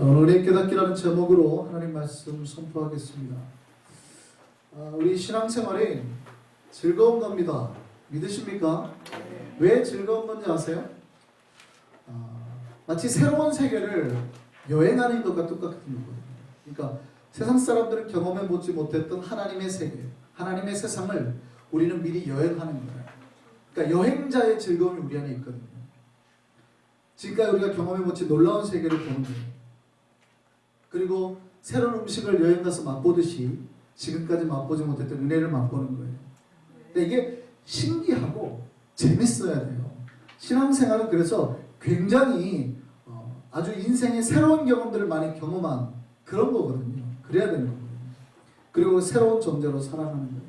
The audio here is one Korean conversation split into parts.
은혜 깨닫기라는 제목으로 하나님 말씀 선포하겠습니다. 우리 신앙생활이 즐거운 겁니다. 믿으십니까? 왜 즐거운 건지 아세요? 마치 새로운 세계를 여행하는 것과 똑같은 거거든요. 그러니까 세상 사람들은 경험해보지 못했던 하나님의 세계, 하나님의 세상을 우리는 미리 여행하는 거예요. 그러니까 여행자의 즐거움이 우리 안에 있거든요. 지금까지 우리가 경험해보지 놀라운 세계를 보는 거예요. 그리고 새로운 음식을 여행 가서 맛보듯이 지금까지 맛보지 못했던 은혜를 맛보는 거예요. 근데 이게 신기하고 재밌어야 돼요. 신앙생활은 그래서 굉장히 아주 인생의 새로운 경험들을 많이 경험한 그런 거거든요. 그래야 되는 거거든요. 그리고 새로운 존재로 살아가는 거예요.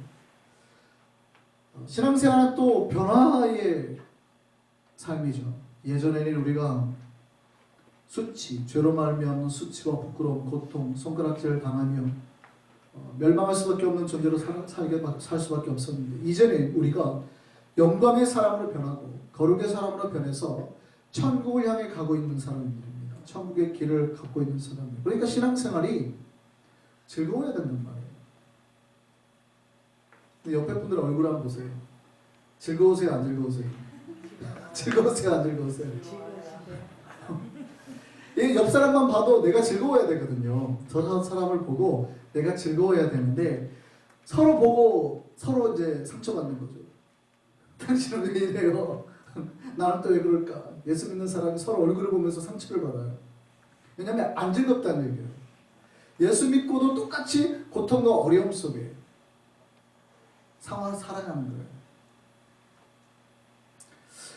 신앙생활은 또 변화의 삶이죠. 예전에는 우리가 수치, 죄로 말미암은 수치와 부끄러움, 고통, 손가락질을 당하며 멸망할 수밖에 없는 존재로 살 수밖에 없었는데, 이제는 우리가 영광의 사람으로 변하고 거룩의 사람으로 변해서 천국을 향해 가고 있는 사람들입니다. 천국의 길을 갖고 있는 사람들. 그러니까 신앙생활이 즐거워야 된단 말이에요. 근데 옆에 분들 얼굴 한번 보세요. 즐거우세요, 안 즐거우세요? 즐거우세요, 안 즐거우세요? 옆 사람만 봐도 내가 즐거워야 되거든요. 저 사람을 보고 내가 즐거워야 되는데 서로 보고 서로 이제 상처받는 거죠. 당신은 왜 이래요? 나는 또 왜 그럴까? 예수 믿는 사람이 서로 얼굴을 보면서 상처를 받아요. 왜냐하면 안 즐겁다는 얘기예요. 예수 믿고도 똑같이 고통과 어려움 속에 살아가는 거예요.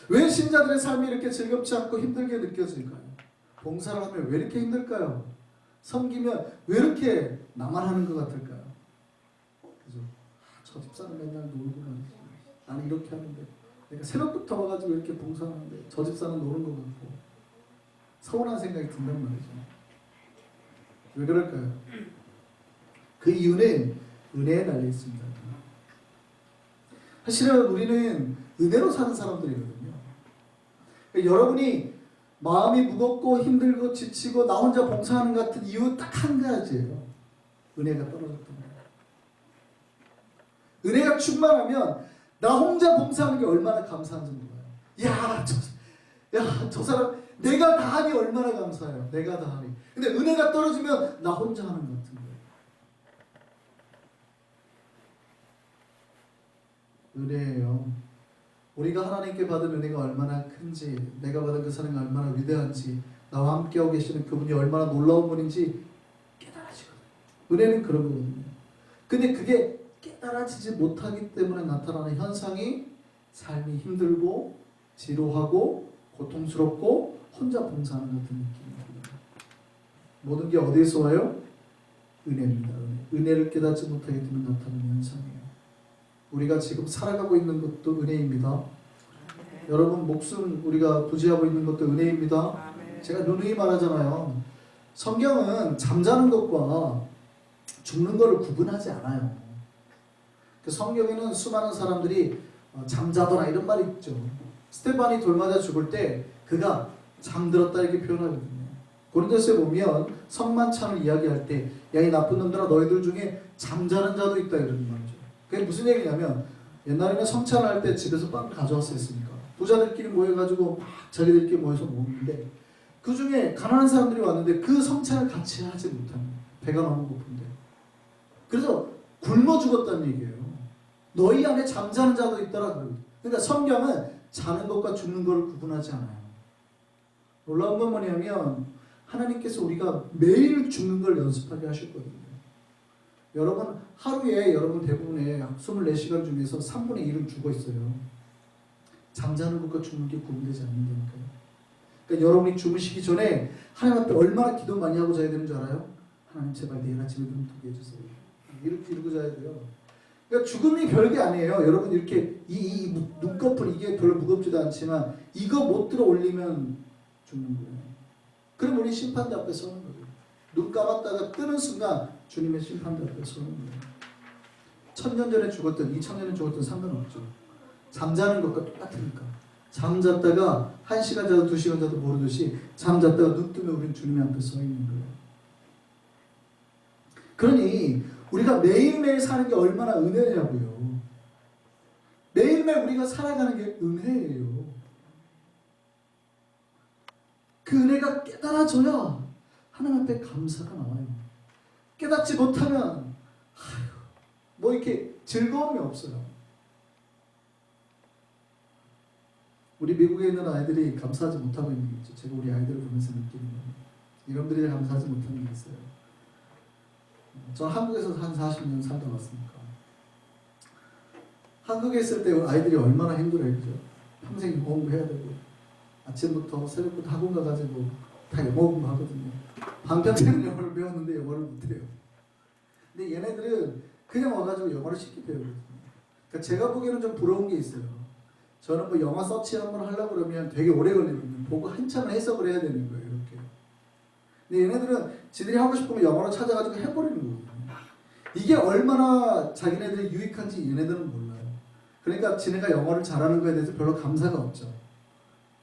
왜 신자들의 삶이 이렇게 즐겁지 않고 힘들게 느껴질까요? 봉사를 하면 왜 이렇게 힘들까요? 섬기면 왜 이렇게 나만 하는 것 같을까요? 그죠? 저 집사는 맨날 놀고 말이지. 나는 이렇게 하는데, 내가 새벽부터 와가지고 이렇게 봉사하는데 저 집사는 노는 것 같고 서운한 생각이 든단 말이죠. 왜 그럴까요? 그 이유는 은혜에 달려 있습니다. 사실은 우리는 은혜로 사는 사람들이거든요. 그러니까 여러분이 마음이 무겁고 힘들고 지치고 나 혼자 봉사하는 것 같은 이유 딱 한 가지예요. 은혜가 떨어졌던 거예요. 은혜가 충만하면 나 혼자 봉사하는 게 얼마나 감사한지 몰라요. 저 사람 내가 다 하니 얼마나 감사해요. 내가 다 하니. 근데 은혜가 떨어지면 나 혼자 하는 것 같은 거예요. 은혜예요. 우리가 하나님께 받은 은혜가 얼마나 큰지, 내가 받은 그 사랑이 얼마나 위대한지, 나와 함께하고 계시는 그분이 얼마나 놀라운 분인지 깨달아지거든요. 은혜는 그런 거거든요. 근데 그게 깨달아지지 못하기 때문에 나타나는 현상이 삶이 힘들고 지루하고 고통스럽고 혼자 봉사하는 같은 느낌입니다. 모든 게 어디에서 와요? 은혜입니다. 은혜를 깨닫지 못하기 때문에 나타나는 현상이에요. 우리가 지금 살아가고 있는 것도 은혜입니다. 여러분 목숨 우리가 부지하고 있는 것도 은혜입니다. 제가 누누이 말하잖아요. 성경은 잠자는 것과 죽는 것을 구분하지 않아요. 그 성경에는 수많은 사람들이 잠자더라 이런 말이 있죠. 스테반이 돌맞아 죽을 때 그가 잠들었다 이렇게 표현하거든요. 고린도서에 보면 성만찬을 이야기할 때 야 이 나쁜 놈들아 너희들 중에 잠자는 자도 있다 이런 말이죠. 그게 무슨 얘기냐면 옛날에는 성찬을 할 때 집에서 빵 가져왔었으니까 부자들끼리 모여가지고 막 자기들끼리 모여서 먹는데 그 중에 가난한 사람들이 왔는데 그 성찬을 같이 하지 못하는 배가 너무 고픈데 그래서 굶어 죽었다는 얘기예요. 너희 안에 잠자는 자도 있더라. 그러니까 성경은 자는 것과 죽는 것을 구분하지 않아요. 놀라운 건 뭐냐면 하나님께서 우리가 매일 죽는 걸 연습하게 하셨거든요. 여러분 하루에 여러분 대부분의 24시간 중에서 3분의 1은 죽어 있어요. 잠자는 것과 죽는 게 구분되지 않는다니까요. 그러니까 여러분이 주무시기 전에 하나님 앞에 얼마나 기도 많이 하고 자야 되는 줄 알아요? 하나님 제발 내일 아침에 눈 뜨게 해주세요. 이렇게 이러고 자야 돼요. 그러니까 죽음이 별게 아니에요. 여러분 이렇게 이 눈꺼풀 이게 별로 무겁지도 않지만 이거 못 들어 올리면 죽는 거예요. 그럼 우리 심판대 앞에 서는 거예요. 눈 감았다가 뜨는 순간 주님의 심판대 앞에 서는 거예요. 1000년 전에 죽었든 2000년 전에 죽었든 상관없죠. 잠자는 것과 똑같으니까. 잠잤다가 1시간 자도 2시간 자도 모르듯이 잠잤다가 눈 뜨면 우리는 주님 앞에 서 있는 거예요. 그러니 우리가 매일매일 사는 게 얼마나 은혜냐고요. 매일매일 우리가 살아가는 게 은혜예요. 그 은혜가 깨달아져야 하나님 앞에 감사가 나와요. 깨닫지 못하면 뭐 이렇게 즐거움이 없어요. 우리 미국에 있는 아이들이 감사하지 못하고 있는 게 있죠. 제가 우리 아이들을 보면서 느끼는 거예요. 여러분들이 감사하지 못하는 게 있어요. 저는 한국에서 한 40년 살다 왔으니까. 한국에 있을 때 아이들이 얼마나 힘들어요. 그죠? 평생 영어 공부해야 되고 아침부터 새벽부터 학원 가가지고 다 영어 공부하거든요. 반평생은 영어를 배웠는데 영어를 못해요. 근데 얘네들은 그냥 와가지고 영어를 쉽게 배우거든요. 그러니까 제가 보기에는 좀 부러운 게 있어요. 저는 뭐 영어 서치 한번 하려고 그러면 되게 오래 걸리거든요. 보고 한참 해석을 해야 되는 거예요. 이렇게. 근데 얘네들은 지들이 하고 싶으면 영어로 찾아가지고 해버리는 거거든요. 이게 얼마나 자기네들이 유익한지 얘네들은 몰라요. 그러니까 지네가 영어를 잘하는 거에 대해서 별로 감사가 없죠.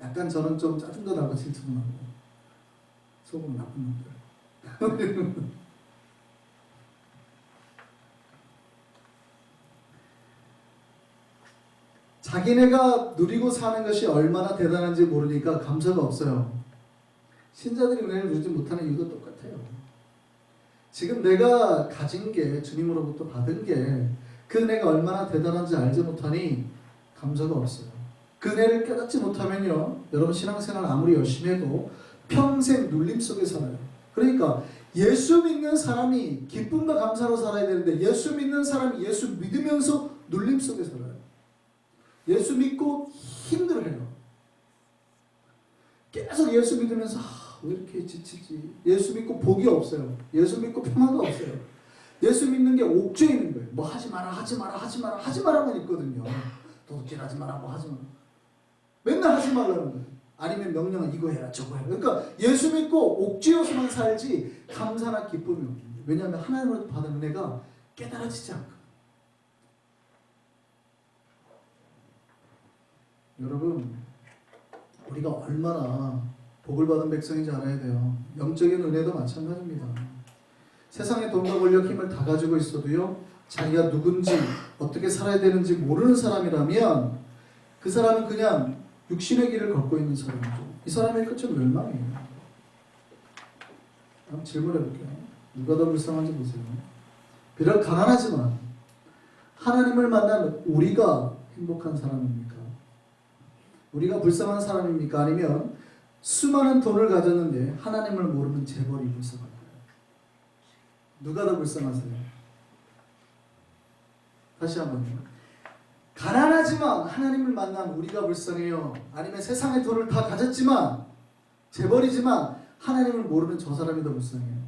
약간 저는 좀 짜증도 나고 질투도 나고 속으로 나쁜 놈들. 자기네가 누리고 사는 것이 얼마나 대단한지 모르니까 감사가 없어요. 신자들이 은혜를 누리지 못하는 이유도 똑같아요. 지금 내가 가진 게 주님으로부터 받은 게 그 은혜가 얼마나 대단한지 알지 못하니 감사가 없어요. 그 은혜를 깨닫지 못하면요, 여러분 신앙생활 아무리 열심히 해도 평생 눌림 속에 살아요. 그러니까 예수 믿는 사람이 기쁨과 감사로 살아야 되는데 예수 믿는 사람이 예수 믿으면서 눌림 속에 살아요. 예수 믿고 힘들어해요. 계속 예수 믿으면서 왜 이렇게 지치지? 예수 믿고 복이 없어요. 예수 믿고 평화가 없어요. 예수 믿는 게 옥죄이는 거예요. 뭐 하지 마라, 하지 마라, 하지 마라, 하지 마라만 있거든요. 도둑질하지 마라, 뭐 하지 마라. 맨날 하지 말라는 거예요. 아니면 명령은 이거 해라, 저거 해라. 그러니까 예수 믿고 옥죄어서만 살지 감사나 기쁨이 없는 거예요. 왜냐하면 하나님으로부터 받은 은혜가 깨달아지지 않거든요. 여러분, 우리가 얼마나 복을 받은 백성인지 알아야 돼요. 영적인 은혜도 마찬가지입니다. 세상에 돈과 권력, 힘을 다 가지고 있어도요, 자기가 누군지 어떻게 살아야 되는지 모르는 사람이라면 그 사람은 그냥 육신의 길을 걷고 있는 사람이죠. 이 사람의 끝은 멸망이에요. 한번 질문해 볼게요. 누가 더 불쌍한지 보세요. 비록 가난하지만 하나님을 만난 우리가 행복한 사람입니까? 우리가 불쌍한 사람입니까? 아니면 수많은 돈을 가졌는데 하나님을 모르는 재벌이 불쌍할까요? 누가 더 불쌍하세요? 다시 한번요. 가난하지만 하나님을 만난 우리가 불쌍해요? 아니면 세상의 돈을 다 가졌지만 재벌이지만 하나님을 모르는 저 사람이 더 불쌍해요?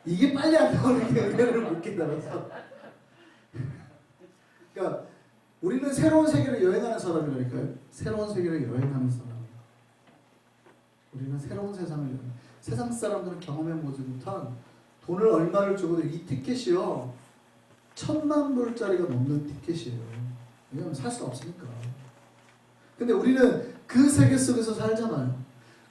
이게 빨리 안 나오는 게 은혜를 못 깨달아서. 그러니까 우리는 새로운 세계를 여행하는 사람이라니까요. 새로운 세계를 여행하는 사람. 우리는 새로운 세상을 여행. 세상 사람들은 경험해보지 못한 돈을 얼마를 주고도 이 티켓이요 1,000,000불짜리가 넘는 티켓이에요. 왜냐하면 살 수 없으니까. 근데 우리는 그 세계 속에서 살잖아요.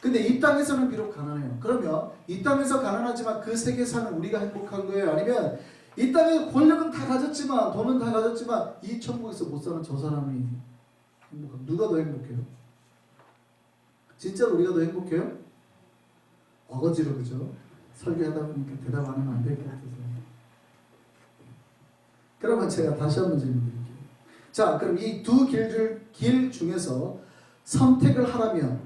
근데 이 땅에서는 비록 가난해요. 그러면 이 땅에서 가난하지만 그 세계 사는 우리가 행복한 거예요? 아니면 이 땅에 권력은 다 가졌지만 돈은 다 가졌지만 이 천국에서 못 사는 저 사람이 행복한? 누가 더 행복해요? 진짜 우리가 더 행복해요? 어거지로 그죠? 설교하다 보니까 대답 안 하면 안 될 것 같아서. 그러면 제가 다시 한번 질문 드릴게요. 자, 그럼 이 두 길 중에서 선택을 하라면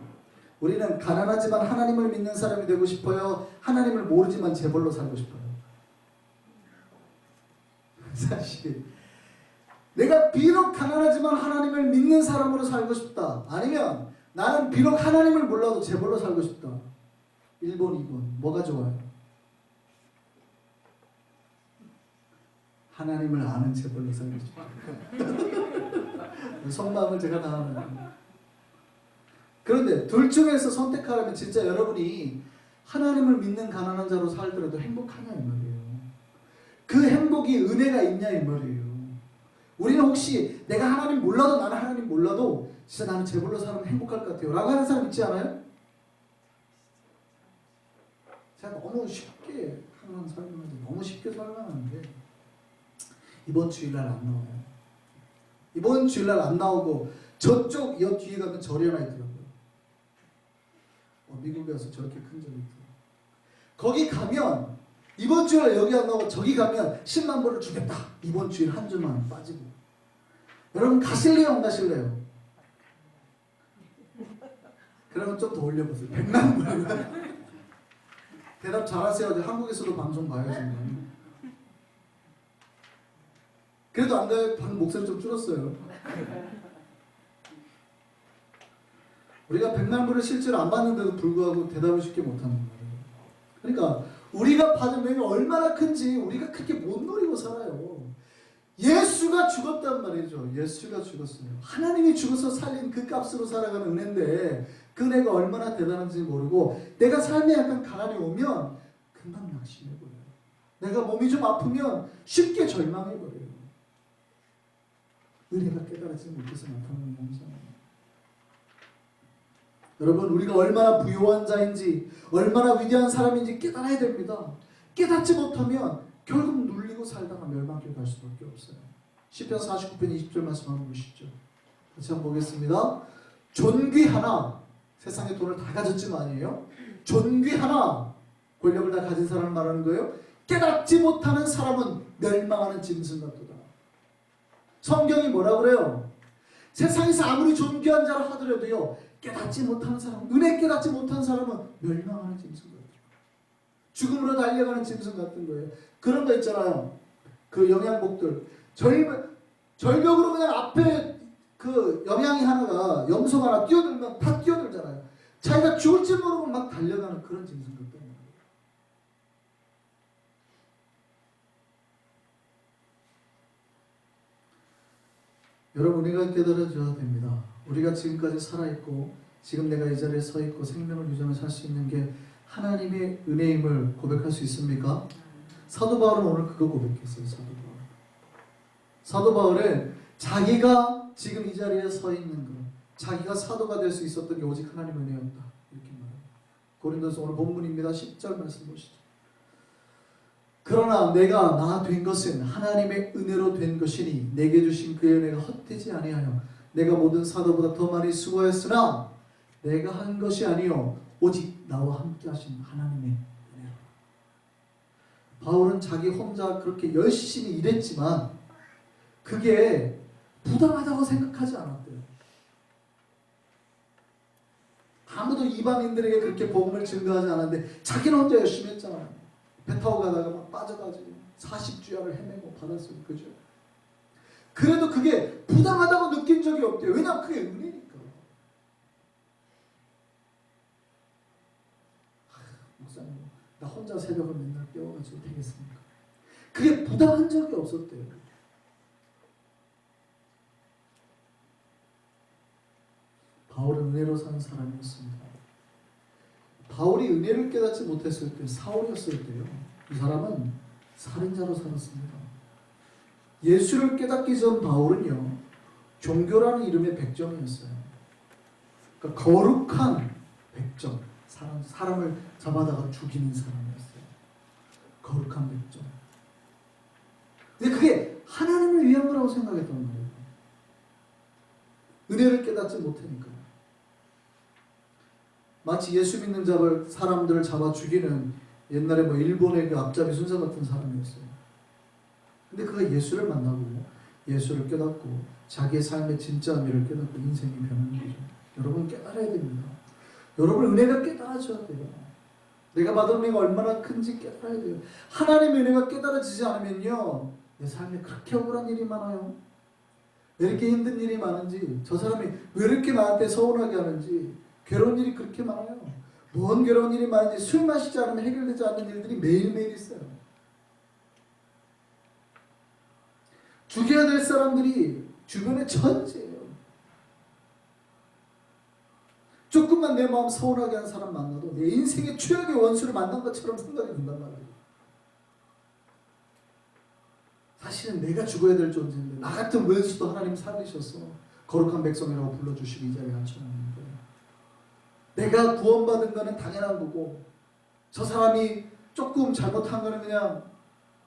우리는 가난하지만 하나님을 믿는 사람이 되고 싶어요? 하나님을 모르지만 재벌로 살고 싶어요? 사실 내가 비록 가난하지만 하나님을 믿는 사람으로 살고 싶다. 아니면 나는 비록 하나님을 몰라도 재벌로 살고 싶다. 1번, 2번 뭐가 좋아요? 하나님을 아는 재벌로 살고 싶어요. 속마음을 제가 다 아는. 그런데 둘 중에서 선택하라면 진짜 여러분이 하나님을 믿는 가난한 자로 살더라도 행복하냐 이 말이에요. 그 행복이 은혜가 있냐 이 말이에요. 우리는 혹시 내가 하나님 몰라도 나는 하나님 몰라도 진짜 나는 제불로 살면 행복할 것 같아요 라고 하는 사람 있지 않아요? 제가 너무 쉽게 하는 사람인데 너무 쉽게 설명하는데 이번 주일날 안 나와요. 이번 주일날 안 나오고 저쪽 옆 뒤에 가면 절이 하나 있더라고요. 미국에 와서 저렇게 큰 절이 있더라고요. 거기 가면 이번 주일날 여기 안 나오고 저기 가면 10만 불을 주겠다. 이번 주일 한 주만 빠지고. 여러분 가실래요 안 가실래요? 그러면 좀 더 올려보세요. 100만 불. 대답 잘하세요. 한국에서도 방송 봐요 지금. 그래도 안 가요. 방금 목소리 좀 줄었어요. 우리가 100만 불을 실제로 안 받는데도 불구하고 대답을 쉽게 못하는 거예요. 그러니까 우리가 받은 은혜가 얼마나 큰지 우리가 그렇게 못 노리고 살아요. 예수가 죽었단 말이죠. 예수가 죽었어요. 하나님이 죽어서 살린 그 값으로 살아가는 은혜인데 그 은혜가 얼마나 대단한지 모르고 내가 삶에 약간 가난이 오면 금방 낙심해버려요. 내가 몸이 좀 아프면 쉽게 절망해버려요. 은혜가 깨달아지지 못해서 나타나는 현상이에요. 여러분 우리가 얼마나 부유한 자인지 얼마나 위대한 사람인지 깨달아야 됩니다. 깨닫지 못하면 결국 눌리고 살다가 멸망길 갈 수밖에 없어요. 시편 49편 20절 말씀 한번 보시죠. 같이 한번 보겠습니다. 존귀하나 세상에 돈을 다 가졌지만이에요. 존귀하나 권력을 다 가진 사람을 말하는 거예요. 깨닫지 못하는 사람은 멸망하는 짐승 같도다. 성경이 뭐라 그래요? 세상에서 아무리 존귀한 자라 하더라도요 깨닫지 못하는 사람, 은혜 깨닫지 못하는 사람은 멸망하는 짐승 같아요. 죽음으로 달려가는 짐승 같은 거예요. 그런 거 있잖아요. 그 영양복들 절벽으로 그냥 앞에 그 영양이 하나가 염소 하나 뛰어들면 다 뛰어들잖아요. 자기가 죽을 줄 모르고 막 달려가는 그런 짐승 같은 거예요. 여러분 우리가 깨달아줘야 됩니다. 우리가 지금까지 살아있고 지금 내가 이 자리에 서있고 생명을 유지하며 살 수 있는 게 하나님의 은혜임을 고백할 수 있습니까? 사도 바울은 오늘 그거 고백했어요. 사도 바울은 자기가 지금 이 자리에 서 있는 것, 자기가 사도가 될 수 있었던 게 오직 하나님의 은혜였다 이렇게 말합니다. 고린도서 오늘 본문입니다. 10절 말씀 보시죠. 그러나 내가 나 된 것은 하나님의 은혜로 된 것이니 내게 주신 그의 은혜가 헛되지 아니하여 내가 모든 사도보다 더 많이 수고했으나 내가 한 것이 아니요 오직 나와 함께 하신 하나님의 은혜로. 바울은 자기 혼자 그렇게 열심히 일했지만 그게 부당하다고 생각하지 않았대요. 아무도 이방인들에게 그렇게 복음을 증거하지 않았는데 자기는 혼자 열심히 했잖아요. 배 타고 가다가 막 빠져가지고 40주야를 헤매고 받았어요. 그죠? 그래도 그게 부당하다고 느낀 적이 없대요. 왜냐하면 그게 은혜니까. 목사님, 나 혼자 새벽을 맨날 깨워가지고 되겠습니까? 그게 부당한 적이 없었대요. 바울은 은혜로 사는 사람이었습니다. 바울이 은혜를 깨닫지 못했을 때 사울이었을 때요. 이 사람은 살인자로 살았습니다. 예수를 깨닫기 전 바울은요. 종교라는 이름의 백정이었어요. 그러니까 거룩한 백정. 사람을 잡아다가 죽이는 사람이었어요. 거룩한 백정. 근데 그게 하나님을 위한 거라고 생각했던 거예요. 은혜를 깨닫지 못하니까. 마치 예수 믿는 사람들을 잡아 죽이는 옛날에 뭐 일본의 그 앞잡이 순사 같은 사람이었어요. 근데 그가 예수를 만나고 예수를 깨닫고 자기의 삶의 진짜 의미를 깨닫고 인생이 변하는 거죠. 여러분 깨달아야 됩니다. 여러분 은혜가 깨달아져야 돼요. 내가 받은 은혜가 얼마나 큰지 깨달아야 돼요. 하나님의 은혜가 깨달아지지 않으면요. 내 삶에 그렇게 억울한 일이 많아요. 왜 이렇게 힘든 일이 많은지, 저 사람이 왜 이렇게 나한테 서운하게 하는지, 괴로운 일이 그렇게 많아요. 뭔 괴로운 일이 많은지 술 마시지 않으면 해결되지 않는 일들이 매일매일 있어요. 죽여야 될 사람들이 주변에 천지예요. 조금만 내 마음 서운하게 한 사람 만나도 내 인생의 최악의 원수를 만난 것처럼 생각이 든단 말이에요. 다시는 내가 죽어야 될 존재인데 나 같은 왼수도 하나님 살리셔서 거룩한 백성이라고 불러주시고 이 자리에 앉혀놓는 거예요. 내가 구원받은 거는 당연한 거고 저 사람이 조금 잘못한 거는 그냥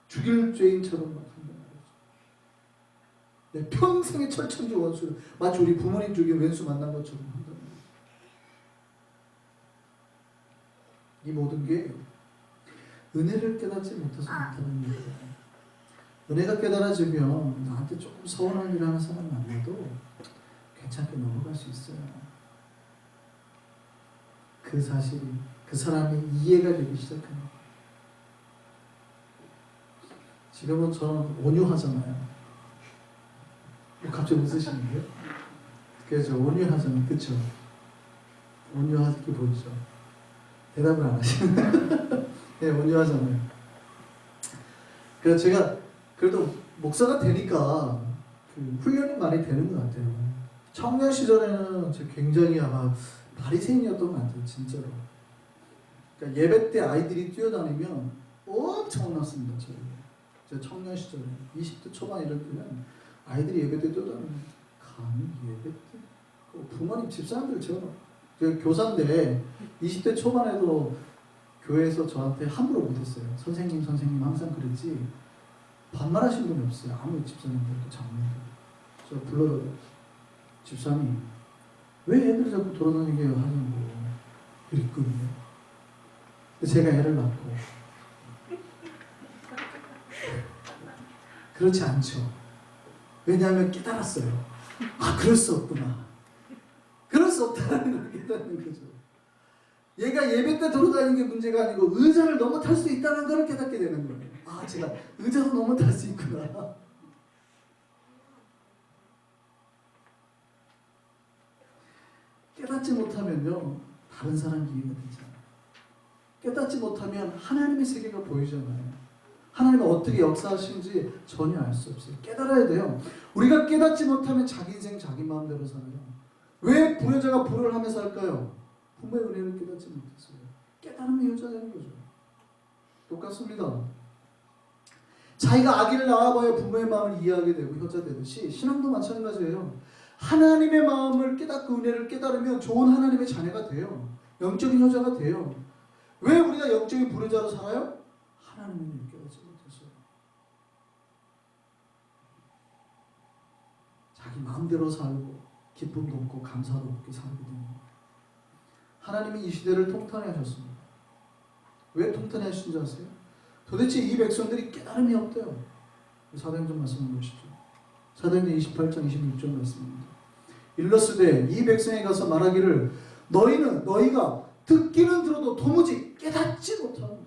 죽일 죄인처럼 막 한단 말이죠. 내 평생의 철천지 원수를 마치 우리 부모님 죽인 왼수 만난 것처럼 한단 말이죠. 이 모든 게 은혜를 깨닫지 못해서 못하는 일이에요. 은혜가 깨달아지면 나한테 조금 서운한 일 하는 사람 만나도 괜찮게 넘어갈 수 있어요. 그 사실이 그 사람이 이해가 되기 시작합니다. 지금은 저는 온유하잖아요. 갑자기 웃으시는데요? 그래서 온유하잖아요. 그쵸? 온유하게 보이죠? 대답을 안 하시는데 네, 온유하잖아요. 그래서 제가 그래도 목사가 되니까 그 훈련이 많이 되는 것 같아요. 청년 시절에는 제가 굉장히 아마 바리새인이었던 것 같아요. 진짜로. 그러니까 예배 때 아이들이 뛰어다니면 엄청났습니다. 제가 청년 시절에 20대 초반 이럴 때는 아이들이 예배 때 뛰어다니면 감히 예배 때? 부모님 집사람들 제가 교사인데 20대 초반에도 교회에서 저한테 함부로 못했어요. 선생님 항상 그랬지 반말하신 분이 없어요. 아무 집사님들도 장로님들. 저 불러도 집사님 왜 애들 자꾸 돌아다니게 하냐고 그랬거든요. 제가 애를 낳고 그렇지 않죠. 왜냐하면 깨달았어요. 아 그럴 수 없구나. 그럴 수 없다는 걸 깨닫는 거죠. 얘가 예배 때 돌아다니는 게 문제가 아니고 의자를 너무 탈 수 있다는 걸 깨닫게 되는 거예요. 아 제가 의자도 너무 탈 수 있구나. 깨닫지 못하면요 다른 사람 이해가 되잖아요. 깨닫지 못하면 하나님의 세계가 보이잖아요. 하나님은 어떻게 역사하시는지 전혀 알 수 없어요. 깨달아야 돼요. 우리가 깨닫지 못하면 자기 인생 자기 마음대로 살아요. 왜 부여자가 불을 하며 살까요? 부모의 은혜를 깨닫지 못했어요. 깨달으면 효자되는 거죠. 똑같습니다. 자기가 아기를 낳아봐야 부모의 마음을 이해하게 되고 효자되듯이 신앙도 마찬가지예요. 하나님의 마음을 깨닫고 은혜를 깨달으면 좋은 하나님의 자녀가 돼요. 영적인 효자가 돼요. 왜 우리가 영적인 불효자로 살아요? 하나님의 은혜를 깨닫지 못했어요. 자기 마음대로 살고 기쁨도 없고 감사도 없게 살게 됩니다. 하나님이 이 시대를 통탄해 하셨습니다. 왜 통탄해 하신 줄 아세요? 도대체 이 백성들이 깨달음이 없대요. 사도행전 말씀을 보시죠. 사도행전 28장 26절 말씀입니다. 일러스되 이 백성에 가서 말하기를 너희가 듣기는 들어도 도무지 깨닫지 못하는.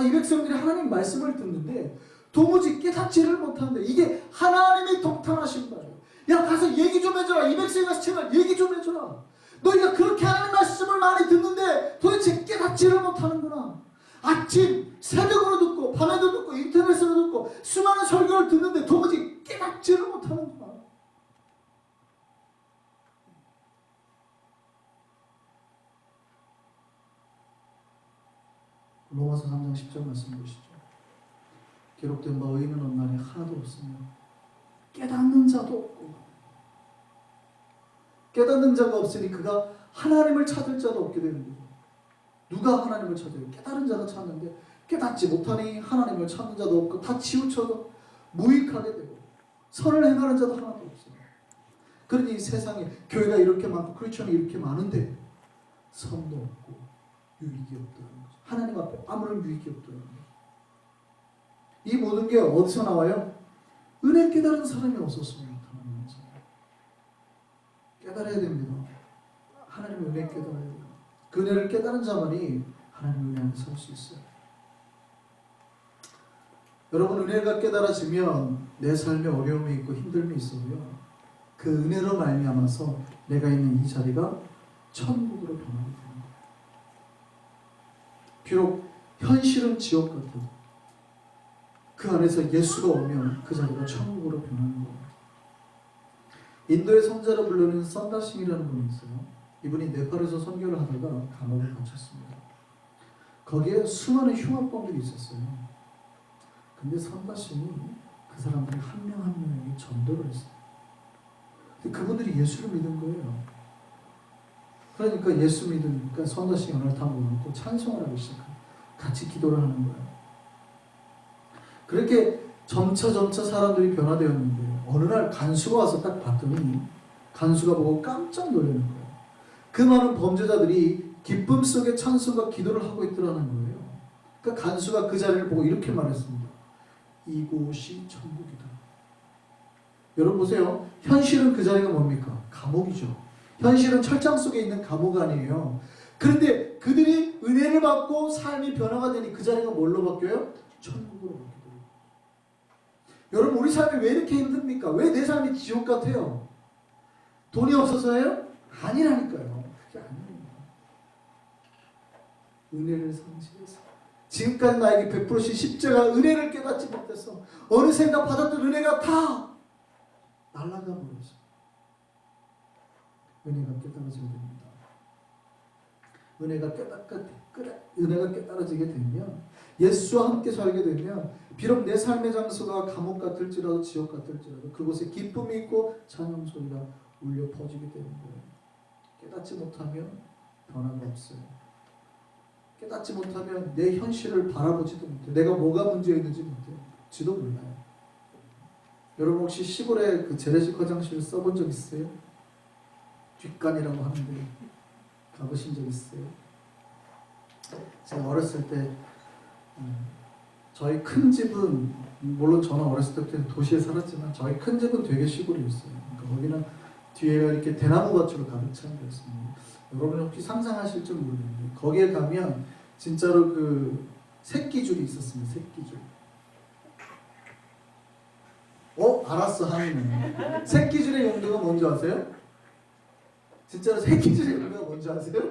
이 백성들이 하나님 말씀을 듣는데 도무지 깨닫지를 못하는데 이게 하나님이 통탄하신 거예요. 야 가서 얘기 좀 해줘라. 이 백성에 가서 제발 얘기 좀 해줘라. 너희가 그렇게 하나님 말씀을 많이 듣는데 도대체 깨닫지를 못하는구나. 아침 새벽으로 듣고 밤에도 듣고 인터넷으로 듣고 수많은 설교를 듣는데 도무지 깨닫지를 못하는구나. 로마서 3장 10절 말씀 보시죠. 기록된 바 의인은 없나니 하나도 없으며 깨닫는 자도 없고. 깨닫는 자가 없으니 그가 하나님을 찾을 자도 없게 되는 거죠. 누가 하나님을 찾아요? 깨달은 자가 찾는데 깨닫지 못하니 하나님을 찾는 자도 없고 다 치우쳐서 무익하게 되고 선을 행하는 자도 하나도 없어요. 그러니 세상에 교회가 이렇게 많고 크리스천이 이렇게 많은데 선도 없고 유익이 없다는 거죠. 하나님 앞에 아무런 유익이 없다는 거죠. 이 모든 게 어디서 나와요? 은혜 깨달은 사람이 없었습니다. 깨달아야 됩니다. 하나님의 은혜 깨달아야 돼요. 그 은혜를 깨달은 자만이 하나님의 은혜 안에 설 수 있어요. 여러분 은혜가 깨달아지면 내 삶에 어려움이 있고 힘듦이 있어도요. 그 은혜로 말미암아서 내가 있는 이 자리가 천국으로 변하게 되는 거예요. 비록 현실은 지옥 같아도 그 안에서 예수가 오면 그 자리가 천국으로 변하는 거예요. 인도의 성자로 불리는 선다싱이라는 분이 있어요. 이분이 네팔에서 선교를 하다가 감옥에 갇혔습니다. 거기에 수많은 흉악범들이 있었어요. 근데 선다싱이 그 사람들이 한 명 한 명에게 전도를 했어요. 근데 그분들이 예수를 믿은 거예요. 그러니까 예수 믿으니까 선다시 연을 타고 놓고 찬송을 하기 시작해요. 같이 기도를 하는 거예요. 그렇게 점차 사람들이 변화되었는데 어느 날 간수가 와서 딱 봤더니 간수가 보고 깜짝 놀라는 거예요. 그 많은 범죄자들이 기쁨 속에 찬송과 기도를 하고 있더라는 거예요. 그러니까 간수가 그 자리를 보고 이렇게 말했습니다. 이곳이 천국이다. 여러분 보세요. 현실은 그 자리가 뭡니까? 감옥이죠. 현실은 철장 속에 있는 감옥 아니에요. 그런데 그들이 은혜를 받고 삶이 변화가 되니 그 자리가 뭘로 바뀌어요? 천국으로 바뀌더라고요. 여러분 우리 삶이 왜 이렇게 힘듭니까? 왜 내 삶이 지옥 같아요? 돈이 없어서예요? 아니라니까요. 그게 아니에요. 은혜를 상실해서 지금까지 나에게 베풀으신 십자가 은혜를 깨닫지 못해서 어느샌가 받았던 은혜가 다 날아가 버려서 은혜가 깨달아지게 됩니다. 은혜가 깨달아지게 되면 예수와 함께 살게 되면 비록 내 삶의 장소가 감옥 같을지라도 지옥 같을지라도 그곳에 기쁨이 있고 찬양 소리가 울려 퍼지게 되는 거예요. 깨닫지 못하면 변화가 없어요. 깨닫지 못하면 내 현실을 바라보지도 못해요. 내가 뭐가 문제였는지 지도 몰라요. 여러분 혹시 시골에 그 재래식 화장실 써본 적 있어요? 뒷간이라고 하는데 가보신 적 있어요? 제가 어렸을 때 저희 큰 집은 물론 저는 어렸을 때부터 도시에 살았지만 저희 큰 집은 되게 시골이었어요. 그러니까 거기는 뒤에가 이렇게 대나무 밭으로 가득 찬 데였습니다. 여러분 혹시 상상하실 줄 모르겠는데 거기에 가면 진짜로 그 새끼줄이 있었습니다. 새끼줄. 알았어 하는 새끼줄의 용도가 뭔지 아세요? 진짜로 새끼줄의 용도가 뭔지 아세요?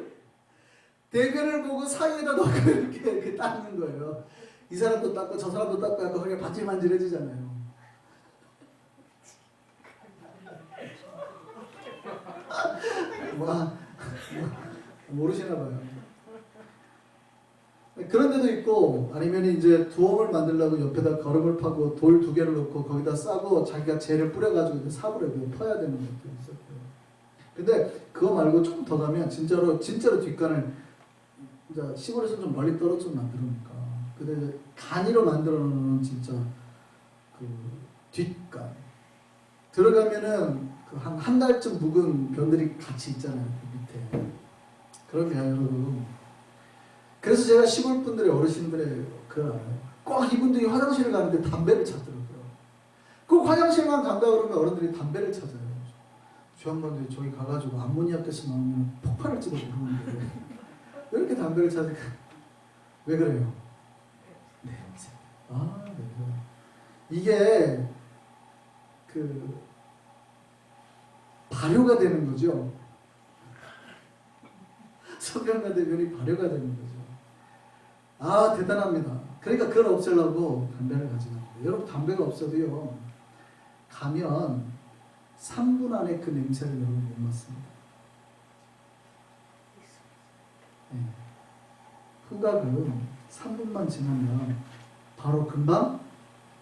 대변을 보고 사이에다 넣고 이렇게 닦는 거예요. 이 사람도 닦고 저 사람도 닦고 하고 거기가 반질반질해지잖아요. 모르시나 봐요. 그런 데도 있고 아니면 이제 두엄을 만들려고 옆에다 거름을 파고 돌 2개를 넣고 거기다 싸고 자기가 재를 뿌려가지고 삽으로 퍼야 되는 것도 있었고요. 근데 그거 말고 조금 더 가면 진짜로 뒷간을 이제 시골에서 좀 멀리 떨어져 만들어니까 근데 간이로 만들어 놓은 진짜 그 뒷간 들어가면은 그 한 달쯤 묵은 변들이 같이 있잖아요. 그 밑에. 그러면 여러분 그래서 제가 시골 분들의 어르신들의 그걸 알아요. 꼭 이분들이 화장실을 가는데 담배를 찾더라고요. 꼭 화장실만 간다 그러면 어른들이 담배를 찾아요. 저 양반들이 저기 가가지고 암모니아가스 나오면 폭발할지도 모르는데 왜 이렇게 담배를 찾을까? 왜 그래요? 냄새. 냄새. 이게 그 발효가 되는 거죠. 소변과 대변이 발효가 되는 거죠. 대단합니다. 그러니까 그걸 없애려고 담배를 가져갑니다. 여러분 담배가 없어도요. 가면 3분 안에 그 냄새를 여러분 못 맡습니다. 네. 후각은 3분만 지나면 바로 금방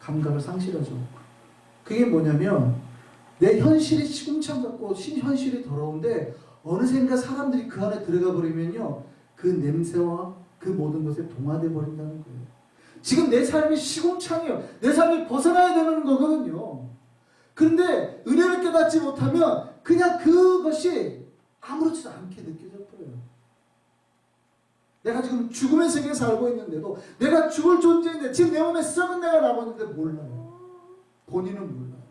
감각을 상실하죠. 그게 뭐냐면 내 현실이 시궁창 같고 현실이 더러운데 어느샌가 사람들이 그 안에 들어가 버리면요. 그 냄새와 그 모든 것에 동화돼 버린다는 거예요. 지금 내 삶이 시궁창이에요. 내 삶이 벗어나야 되는 거거든요. 그런데 은혜를 깨닫지 못하면 그냥 그것이 아무렇지도 않게 느껴져 버려요. 내가 지금 죽음의 세계에 살고 있는데도 내가 죽을 존재인데 지금 내 몸에 썩은 내가 나고 있는데 몰라요. 본인은 몰라요.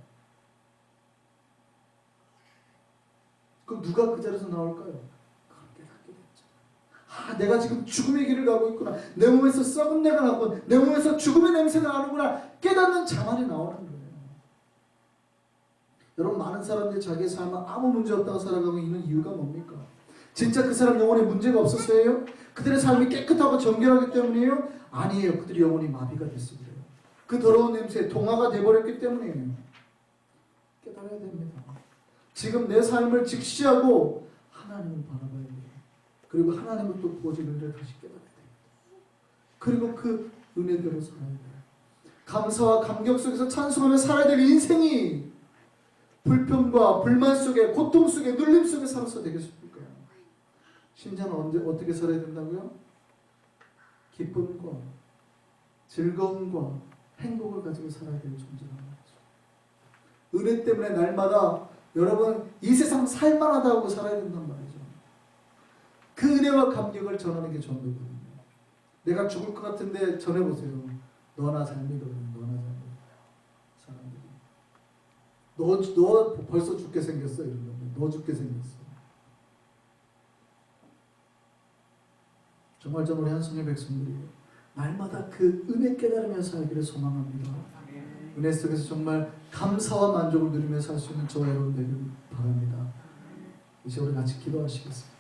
그럼 누가 그 자리에서 나올까요? 그걸 깨닫게 됐죠. 내가 지금 죽음의 길을 가고 있구나. 내 몸에서 썩은 내가 나고 내 몸에서 죽음의 냄새가 나는구나. 깨닫는 자만이 나오는 거예요. 여러분 많은 사람들이 자기의 삶은 아무 문제 없다고 살아가고 있는 이유가 뭡니까? 진짜 그 사람 영혼에 문제가 없었어요? 그들의 삶이 깨끗하고 정결하기 때문이에요? 아니에요. 그들이 영혼이 마비가 됐어 그래요. 그 더러운 냄새에 동화가 돼버렸기 때문이에요. 깨달아야 됩니다. 지금 내 삶을 직시하고 하나님을 바라봐야 돼요. 그리고 하나님을 또 부어진 은혜를 다시 깨달아야 됩니다. 그리고 그 은혜대로 살아야 돼요. 감사와 감격 속에서 찬송하며 살아야 될 인생이 불평과 불만 속에, 고통 속에, 눌림 속에 살아서 되게 싶을 거야. 심지어는 어떻게 살아야 된다고요? 기쁨과 즐거움과 행복을 가지고 살아야 될 존재라는 거죠. 은혜 때문에 날마다 여러분 이 세상 살만하다고 살아야 된단 말이죠. 그 은혜와 감격을 전하는 게 전도거든요. 내가 죽을 것 같은데 전해보세요. 너나 잘 믿어요. 너나 잘 믿어요. 사람들이. 너 벌써 죽게 생겼어. 이런 거. 너 죽게 생겼어. 정말 우리 한성의 백성들이 날마다 그 은혜 깨달으며 살기를 소망합니다. 은혜 속에서 정말 감사와 만족을 누리며 살 수 있는 저와 여러분 되길 바랍니다. 이제 우리 같이 기도하시겠습니다.